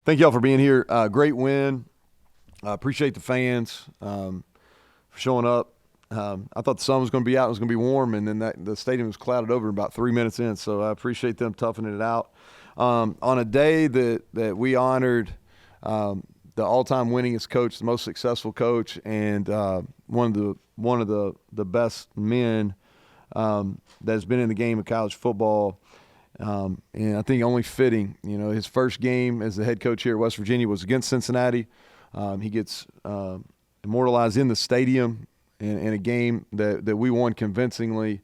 Thank y'all for being here. Great win. Appreciate the fans for showing up. I thought the sun was going to be out, it was going to be warm, and then the stadium was clouded over about 3 minutes in. So I appreciate them toughing it out. On a day that we honored the all-time winningest coach, the most successful coach, and one of the best men that's been in the game of college football. And I think only fitting, his first game as the head coach here at West Virginia was against Cincinnati. He gets immortalized in the stadium in a game that we won convincingly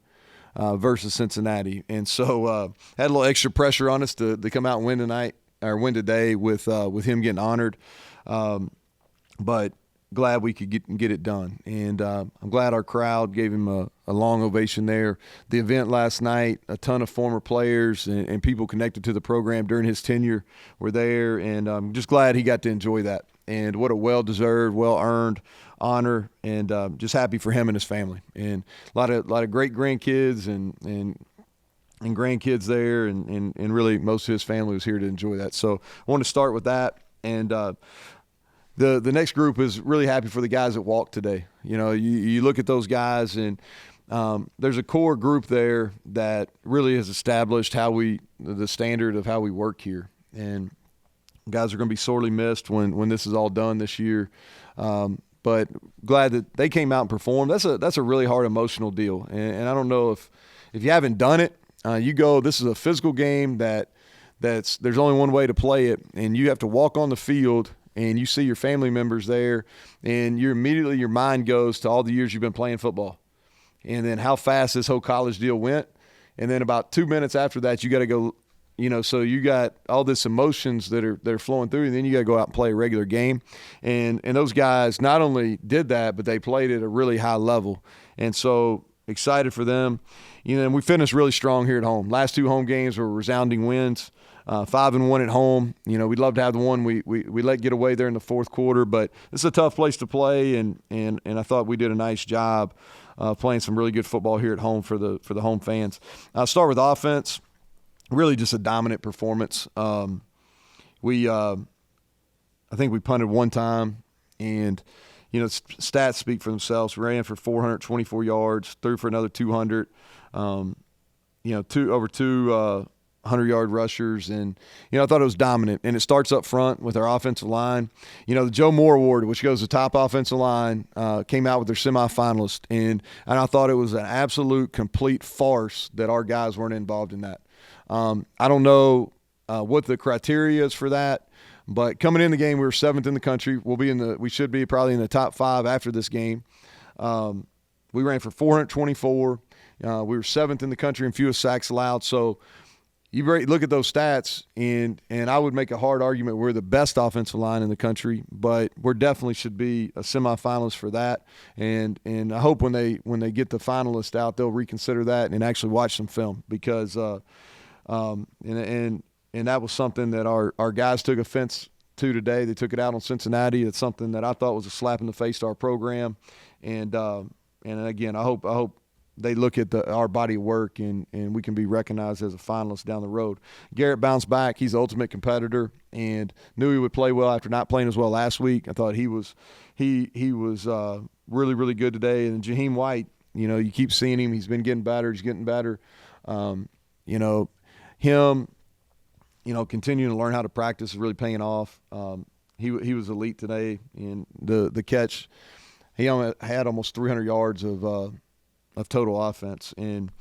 versus Cincinnati. And so had a little extra pressure on us to come out and win tonight or win today with him getting honored. But glad we could get it done. And I'm glad our crowd gave him a long ovation there. The event last night, a ton of former players and people connected to the program during his tenure were there, and I'm just glad he got to enjoy that. And what a well-deserved, well-earned honor, and just happy for him and his family. And a lot of great grandkids and grandkids there, and really most of his family was here to enjoy that. So I want to start with that. And The next group is really happy for the guys that walked today. You look at those guys, and there's a core group there that really has established the standard of how we work here. And guys are going to be sorely missed when this is all done this year. But glad that they came out and performed. That's a really hard emotional deal. And I don't know if you haven't done it, this is a physical game there's only one way to play it, and you have to walk on the field and you see your family members there, and your mind goes to all the years you've been playing football, and then how fast this whole college deal went, and then about 2 minutes after that, you got to go, so you got all this emotions that are flowing through, and then you got to go out and play a regular game, and those guys not only did that, but they played at a really high level, and so excited for them. And we finished really strong here at home. Last two home games were resounding wins. 5-1 at home. We'd love to have the one we let get away there in the fourth quarter, but it's a tough place to play, and I thought we did a nice job playing some really good football here at home for the home fans. I'll start with offense. Really just a dominant performance. I think we punted one time, and stats speak for themselves. We ran for 424 yards, threw for another 200. Over 100-yard rushers, and I thought it was dominant. And it starts up front with our offensive line. The Joe Moore Award, which goes to top offensive line, came out with their semifinalist, and I thought it was an absolute complete farce that our guys weren't involved in that. I don't know what the criteria is for that, but coming in the game, we were 7th in the country. We should be probably in the top 5 after this game. We ran for 424. We were 7th in the country in fewest sacks allowed. So you look at those stats, and I would make a hard argument we're the best offensive line in the country, but we definitely should be a semifinalist for that. And I hope when they get the finalists out, they'll reconsider that and actually watch some film, because and that was something that our guys took offense to today. They took it out on Cincinnati. It's something that I thought was a slap in the face to our program. And again, I hope they look at our body of work, and we can be recognized as a finalist down the road. Garrett bounced back. He's the ultimate competitor, and knew he would play well after not playing as well last week. I thought he was really, really good today. And Jaheim White, you keep seeing him. He's been getting better. He's getting better. Him, continuing to learn how to practice is really paying off. He was elite today in the catch. He had almost 300 yards of total offense, and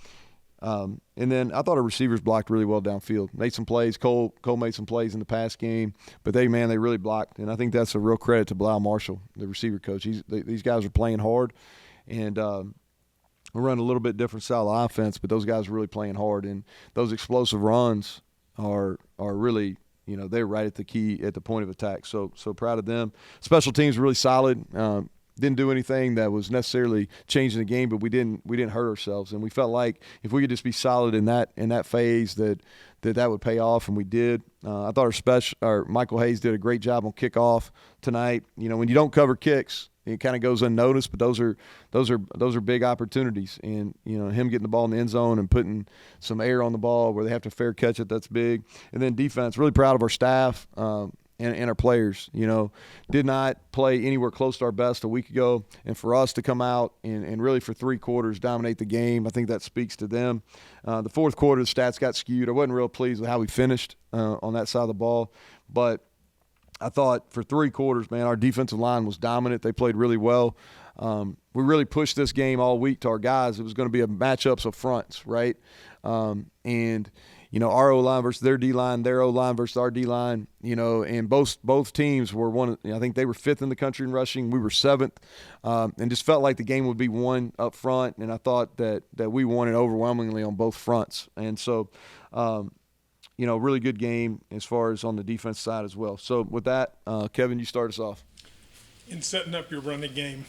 then I thought our receivers blocked really well downfield. Made some plays. Cole made some plays in the pass game, but they really blocked, and I think that's a real credit to Blau Marshall, the receiver coach. These guys are playing hard, and we run a little bit different style of offense, but those guys are really playing hard, and those explosive runs are really, they're right at the point of attack. So proud of them. Special teams really solid. Didn't do anything that was necessarily changing the game, but we didn't hurt ourselves, and we felt like if we could just be solid in that phase, that would pay off, and we did. I thought our Michael Hayes did a great job on kickoff tonight. When you don't cover kicks, it kind of goes unnoticed, but those are big opportunities, and him getting the ball in the end zone and putting some air on the ball where they have to fair catch it, that's big. And then defense, really proud of our staff. and our players, did not play anywhere close to our best a week ago. And for us to come out and really for 3 quarters dominate the game, I think that speaks to them. The fourth quarter, the stats got skewed. I wasn't real pleased with how we finished on that side of the ball. But I thought for 3 quarters, man, our defensive line was dominant. They played really well. We really pushed this game all week to our guys. It was going to be a matchups of fronts, right? Our O-line versus their D-line, their O-line versus our D-line, and both teams were I think they were 5th in the country in rushing. We were 7th, and just felt like the game would be won up front, and I thought that we won it overwhelmingly on both fronts. And so, really good game as far as on the defense side as well. So with that, Kevin, you start us off. In setting up your running game,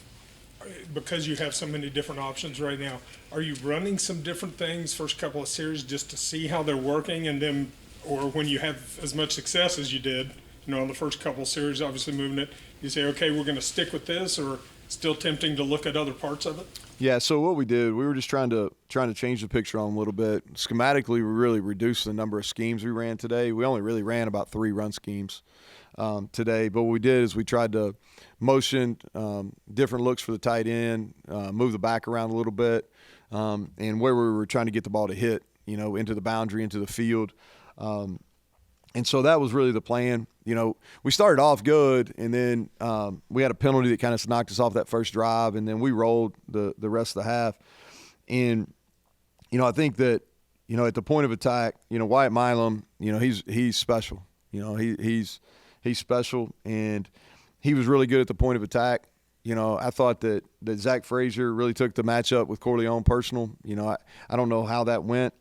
because you have so many different options right now, are you running some different things first couple of series just to see how they're working, and then, or when you have as much success as you did, on the first couple of series, obviously moving it, you say, okay, we're going to stick with this, or still tempting to look at other parts of it? Yeah, so what we did, we were just trying to change the picture on them a little bit. Schematically, we really reduced the number of schemes we ran today. We only really ran about 3 run schemes today. But what we did is we tried to motion different looks for the tight end, move the back around a little bit, and where we were trying to get the ball to hit, into the boundary, into the field. And so that was really the plan. We started off good, and then we had a penalty that kind of knocked us off that first drive, and then we rolled the rest of the half. And, I think that, at the point of attack, Wyatt Milam, he's special. He's special, and he was really good at the point of attack. I thought that Zach Frazier really took the matchup with Corleone personal. I don't know how that went.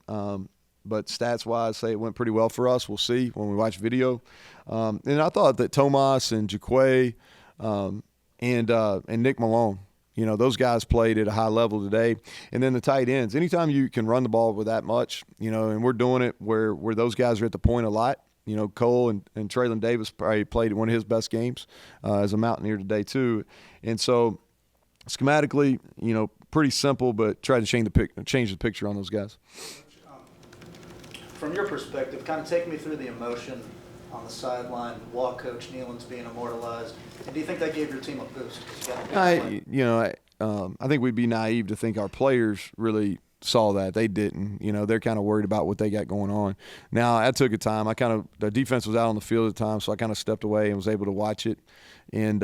But stats-wise, say it went pretty well for us. We'll see when we watch video. And I thought that Tomas and Jaquay and Nick Malone, those guys played at a high level today. And then the tight ends. Anytime you can run the ball with that much, and we're doing it where those guys are at the point a lot. Cole and Traylon Davis probably played one of his best games as a Mountaineer today too. And so schematically, pretty simple, but try to change the picture on those guys. From your perspective, kind of take me through the emotion on the sideline while Coach Neal's being immortalized. And do you think that gave your team a boost? I think we'd be naive to think our players really saw that. They didn't. They're kind of worried about what they got going on. Now, I took a time. The defense was out on the field at the time, so I kind of stepped away and was able to watch it. And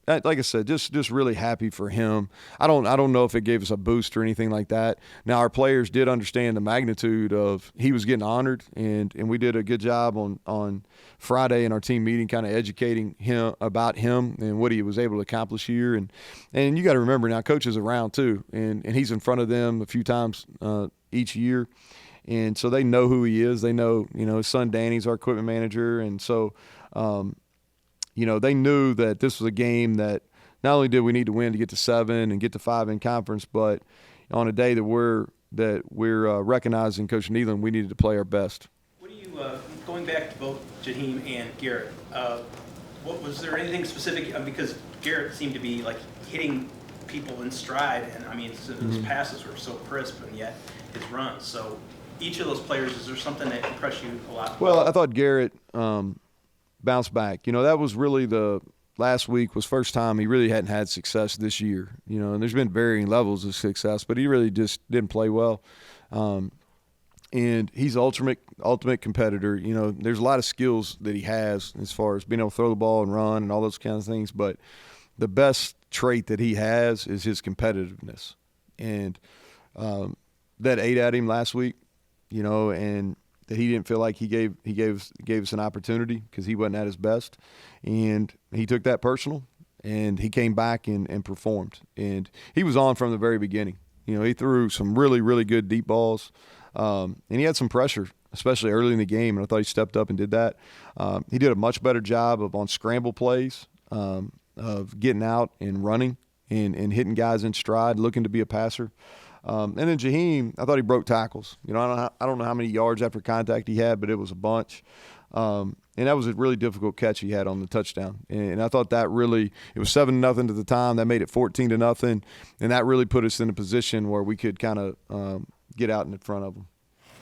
like I said, just really happy for him. I don't know if it gave us a boost or anything like that. Now, our players did understand the magnitude of he was getting honored, and we did a good job on Friday in our team meeting, kind of educating him about him and what he was able to accomplish here. And you got to remember now, Coach is around too, and he's in front of them a few times each year, and so they know who he is. They know his son Danny's our equipment manager, and so. They knew that this was a game that not only did we need to win to get to 7 and get to 5 in conference, but on a day that we're recognizing Coach Neal, we needed to play our best. What do you, going back to both Jaheim and Garrett, was there anything specific? Because Garrett seemed to be like hitting people in stride, and his passes were so crisp, and yet his runs. So each of those players, is there something that impressed you a lot? Well, I thought Garrett bounce back. That was really last week was first time he really hadn't had success this year. And there's been varying levels of success, but he really just didn't play well. And he's ultimate competitor. There's a lot of skills that he has as far as being able to throw the ball and run and all those kinds of things. But the best trait that he has is his competitiveness. And that ate at him last week, and that he didn't feel like he gave us an opportunity because he wasn't at his best. And he took that personal, and he came back and performed. And he was on from the very beginning. He threw some really, really good deep balls, and he had some pressure, especially early in the game, and I thought he stepped up and did that. He did a much better job on scramble plays, of getting out and running and hitting guys in stride, looking to be a passer. And then Jaheim, I thought he broke tackles. I don't know how many yards after contact he had, but it was a bunch. And that was a really difficult catch he had on the touchdown. And I thought that really – it was 7-0 to the time. That made it 14-0. And that really put us in a position where we could kind of get out in front of them.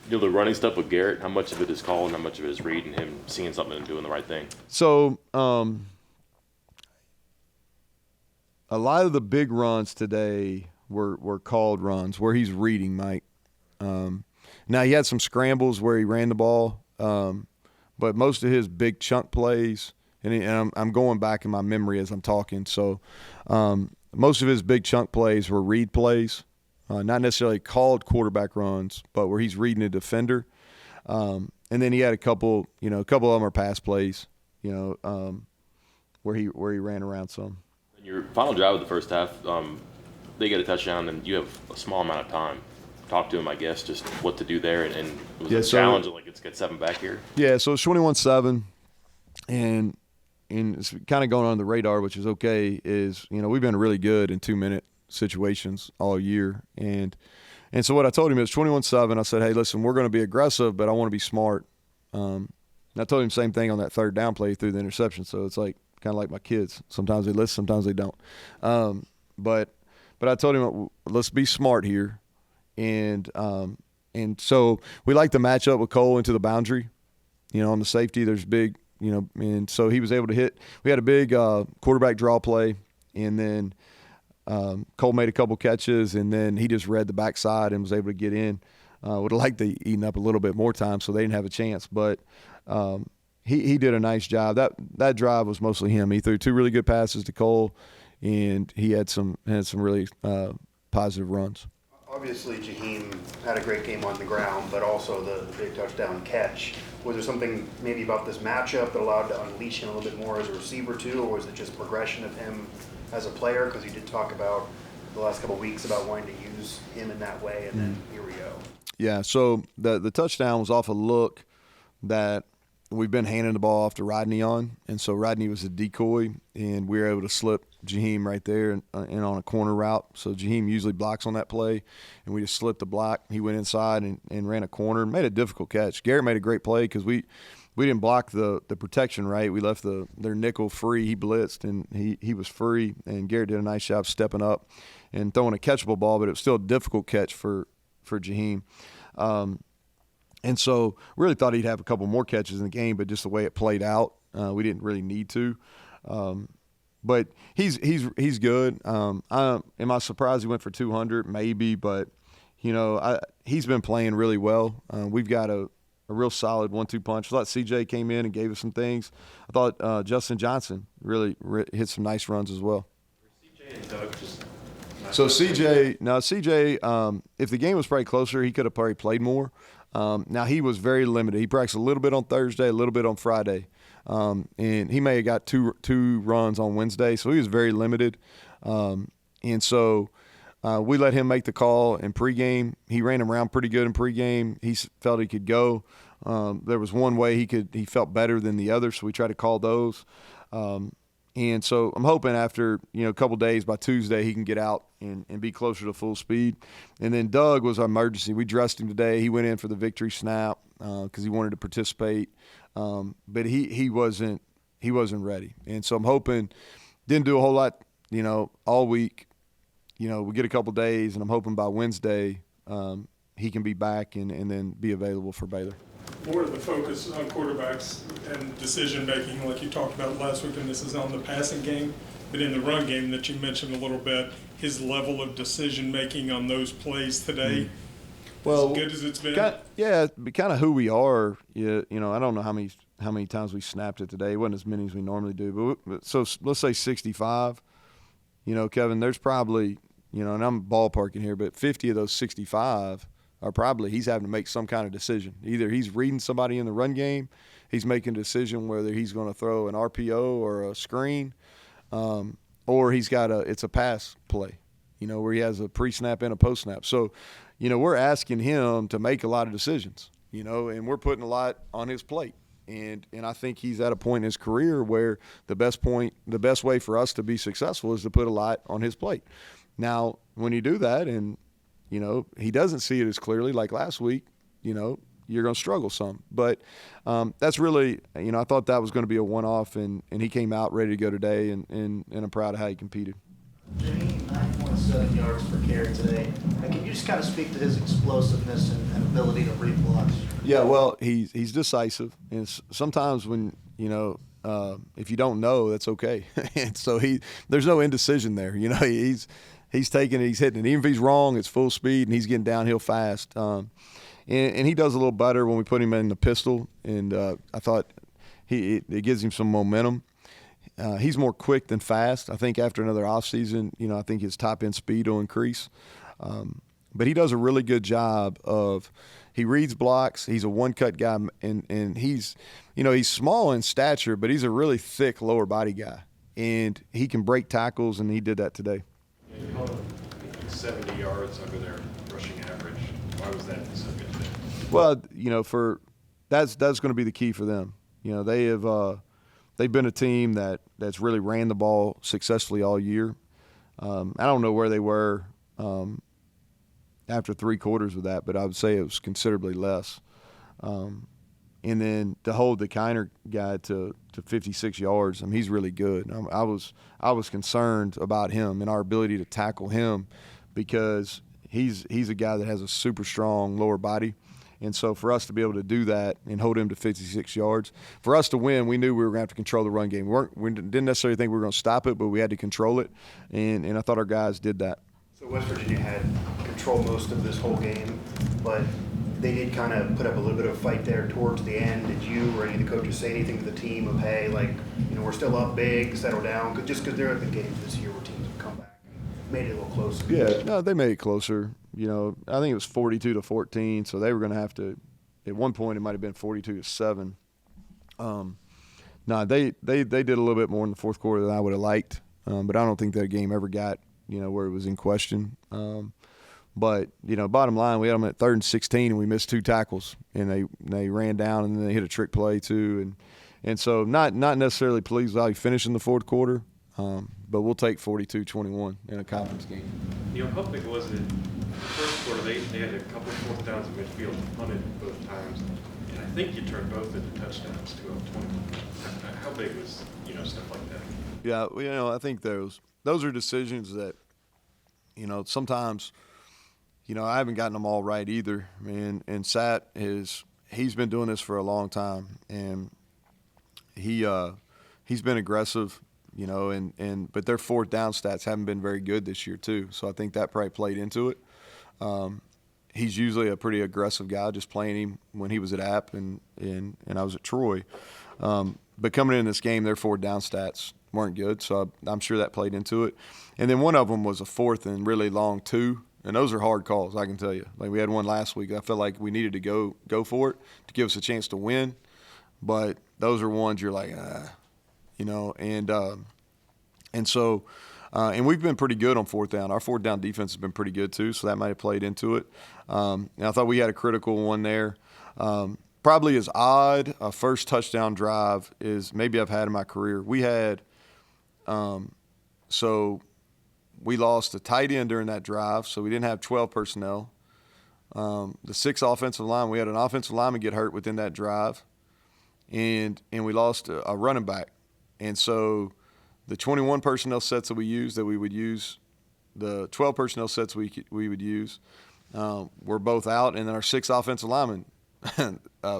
The running stuff with Garrett, how much of it is call and how much of it is read and him seeing something and doing the right thing? So a lot of the big runs today were called runs where he's reading, Mike. Now, he had some scrambles where he ran the ball, but most of his big chunk plays, and I'm going back in my memory as I'm talking, so most of his big chunk plays were read plays, not necessarily called quarterback runs, but where he's reading a defender. And then he had a couple of them are pass plays, where he ran around some. In your final drive of the first half, they get a touchdown, and you have a small amount of time. Talk to him, I guess, just what to do there, and it was a challenge. Like, let's get 7 back here. Yeah, so it's 21-7, and it's kind of going on the radar, which is okay. Is we've been really good in 2-minute situations all year, and so what I told him is 21-7. I said, hey, listen, we're going to be aggressive, but I want to be smart. And I told him the same thing on that third down play through the interception. So it's like kind of like my kids. Sometimes they listen, sometimes they don't. But I told him, let's be smart here. And so we like to match up with Cole into the boundary. On the safety, there's big, and so he was able to hit. We had a big quarterback draw play, and then Cole made a couple catches, and then he just read the backside and was able to get in. Would have liked to eaten up a little bit more time, so they didn't have a chance. But he did a nice job. That drive was mostly him. He threw 2 really good passes to Cole, and he had some really positive runs. Obviously, Jaheim had a great game on the ground, but also the big touchdown catch. Was there something maybe about this matchup that allowed to unleash him a little bit more as a receiver too, or was it just progression of him as a player? Because you did talk about the last couple of weeks about wanting to use him in that way, and then here we go. Yeah, so the touchdown was off a look that we've been handing the ball off to Rodney on, and so Rodney was a decoy, and we were able to slip Jaheim right there and on a corner route. So Jaheim usually blocks on that play, and we just slipped the block. He went inside and ran a corner, made a difficult catch. Garrett made a great play because we didn't block the protection right. We left their nickel free. He blitzed, and he was free, and Garrett did a nice job stepping up and throwing a catchable ball, but it was still a difficult catch for Jaheim. And so really thought he'd have a couple more catches in the game, but just the way it played out, we didn't really need to. But he's good. Am I surprised he went for 200? Maybe, but he's been playing really well. We've got a real solid 1-2 punch. I thought CJ came in and gave us some things. I thought Justin Johnson really hit some nice runs as well. CJ and Doug just. So CJ, if the game was probably closer, he could have probably played more. Now, he was very limited. He practiced a little bit on Thursday, a little bit on Friday. And he may have got two runs on Wednesday, so he was very limited. And so we let him make the call in pregame. He ran him around pretty good in pregame. He felt he could go. There was one way he felt better than the other, so we tried to call those. And so I'm hoping after a couple days, by Tuesday, he can get out and be closer to full speed. And then Doug was our emergency. We dressed him today. He went in for the victory snap because he wanted to participate, but he wasn't ready. And so I'm hoping, didn't do a whole lot, all week. We get a couple days, and I'm hoping by Wednesday he can be back and then be available for Baylor. More of the focus on quarterbacks and decision-making, like you talked about last week, and this is on the passing game, but in the run game that you mentioned a little bit, his level of decision-making on those plays today, well, as good as it's been? Kind of who we are. I don't know how many times we snapped it today. It wasn't as many as we normally do. But so let's say 65. Kevin, there's probably, and I'm ballparking here, but 50 of those 65 are probably he's having to make some kind of decision. Either he's reading somebody in the run game, he's making a decision whether he's going to throw an RPO or a screen, or it's a pass play, where he has a pre-snap and a post-snap. So, we're asking him to make a lot of decisions, and we're putting a lot on his plate. And I think he's at a point in his career where the best way for us to be successful is to put a lot on his plate. Now, when you do that and he doesn't see it as clearly like last week, you're going to struggle some. But that's really, I thought that was going to be a one-off, and he came out ready to go today, and I'm proud of how he competed. Jaheim, 9.8 almost 7 yards per carry today. Can you just kind of speak to his explosiveness and ability to read blocks? Yeah, well, he's decisive, and sometimes when if you don't know, that's okay. And so there's no indecision there. He's taking it, he's hitting it. Even if he's wrong, it's full speed, and he's getting downhill fast. And he does a little better when we put him in the pistol, and I thought it gives him some momentum. He's more quick than fast. I think after another offseason, I think his top-end speed will increase. But he does a really good job of he reads blocks. He's a one-cut guy, and he's small in stature, but he's a really thick lower body guy. And he can break tackles, and he did that today. You held him 70 yards under their rushing average. Why was that so good today? Well, that's going to be the key for them. They've been a team that's really ran the ball successfully all year. I don't know where they were after 3 quarters with that, but I would say it was considerably less. And then to hold the Kiner guy to 56 yards, he's really good. I was concerned about him and our ability to tackle him because he's a guy that has a super strong lower body. And so for us to be able to do that and hold him to 56 yards, for us to win, we knew we were going to have to control the run game. We didn't necessarily think we were going to stop it, but we had to control it, and I thought our guys did that. So West Virginia had control most of this whole game, but they did kind of put up a little bit of a fight there towards the end. Did you or any of the coaches say anything to the team of, hey, we're still up big, settle down? Just because there are the games this year where teams have come back and made it a little closer. Yeah, no, they made it closer. I think it was 42-14, so they were going to have to. At one point, it might have been 42-7. They did a little bit more in the fourth quarter than I would have liked, but I don't think that game ever got where it was in question. But bottom line, we had them at 3rd and 16, and we missed 2 tackles, and they ran down, and then they hit a trick play too, and so not necessarily pleased with how he finished in the fourth quarter, but we'll take 42-21 in a conference game. Neal, how big was it? The first quarter, they had a couple of 4th downs in midfield, punted both times, and I think you turned both into touchdowns to up 20. How big was stuff like that? Yeah, I think those are decisions that sometimes. I haven't gotten them all right either. And Sat he's been doing this for a long time, and he's been aggressive, but their 4th down stats haven't been very good this year too. So I think that probably played into it. He's usually a pretty aggressive guy, just playing him when he was at App and I was at Troy. But coming in this game, their 4th down stats weren't good, so I'm sure that played into it. And then one of them was a 4th and really long 2. And those are hard calls, I can tell you. Like we had one last week. I felt like we needed to go for it to give us a chance to win. But those are ones you're like, and so we've been pretty good on 4th down. Our 4th down defense has been pretty good too, so that might have played into it. And I thought we had a critical one there. Probably as odd a first touchdown drive as maybe I've had in my career. We had we lost a tight end during that drive, so we didn't have 12 personnel. The 6 offensive line, we had an offensive lineman get hurt within that drive, and we lost a running back. And so the 21 personnel sets that we would use, the 12 personnel sets we would use, were both out, and then our 6 offensive linemen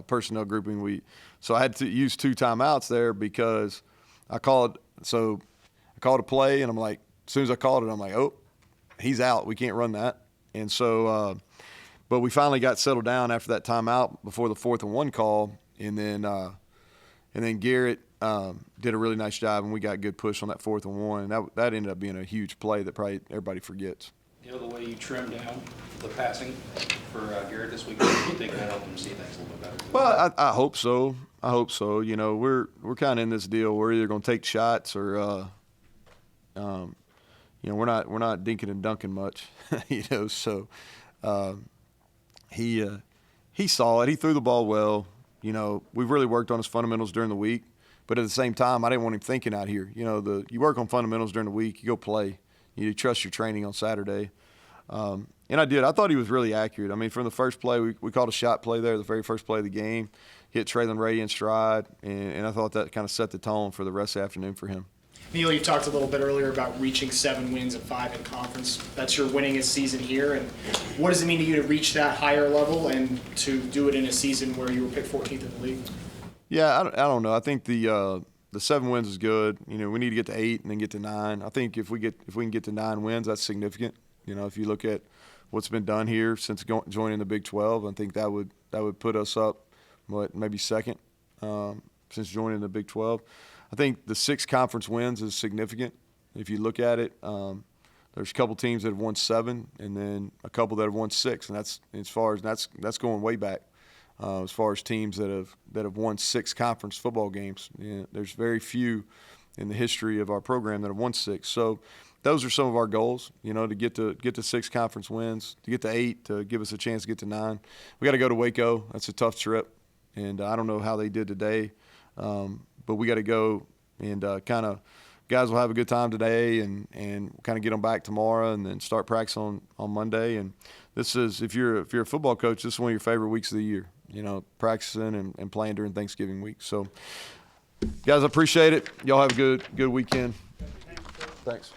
personnel grouping, so I had to use 2 timeouts there because I called a play, and I'm like, as soon as I called it, I'm like, oh, he's out. We can't run that. And so, but we finally got settled down after that timeout before the 4th and 1 call, and then Garrett did a really nice job, and we got good push on that 4th and 1. And that ended up being a huge play that probably everybody forgets. The way you trimmed down the passing for Garrett this week, do you think that helped him see things a little bit better? Well, I hope so. We're kind of in this deal. We're either going to take shots or we're not dinking and dunking much, So he saw it. He threw the ball well. We've really worked on his fundamentals during the week, but at the same time, I didn't want him thinking out here. You work on fundamentals during the week, you go play. You trust your training on Saturday, and I did. I thought he was really accurate. From the first play, we called a shot play there, the very first play of the game, hit Traylon Ray in stride, and I thought that kind of set the tone for the rest of the afternoon for him. Neal, you talked a little bit earlier about reaching 7 wins and 5 in conference. That's your winningest season here. And what does it mean to you to reach that higher level and to do it in a season where you were picked 14th in the league? Yeah, I don't know. I think the 7 wins is good. You know, we need to get to 8 and then get to 9. I think if we can get to 9 wins, that's significant. You know, if you look at what's been done here since joining the Big 12, I think that would put us up, maybe second since joining the Big 12. I think the 6 conference wins is significant. If you look at it, there's a couple teams that have won 7, and then a couple that have won 6, and that's going way back. As far as teams that have won 6 conference football games, you know, there's very few in the history of our program that have won 6. So those are some of our goals. You know, to get to 6 conference wins, to get to 8, to give us a chance to get to 9. We got to go to Waco. That's a tough trip, and I don't know how they did today. But we got to go and kind of guys will have a good time today and kind of get them back tomorrow and then start practice on Monday. And this is, if you're a football coach, this is one of your favorite weeks of the year, you know, practicing and playing during Thanksgiving week. So, guys, I appreciate it. Y'all have a good weekend. Thanks.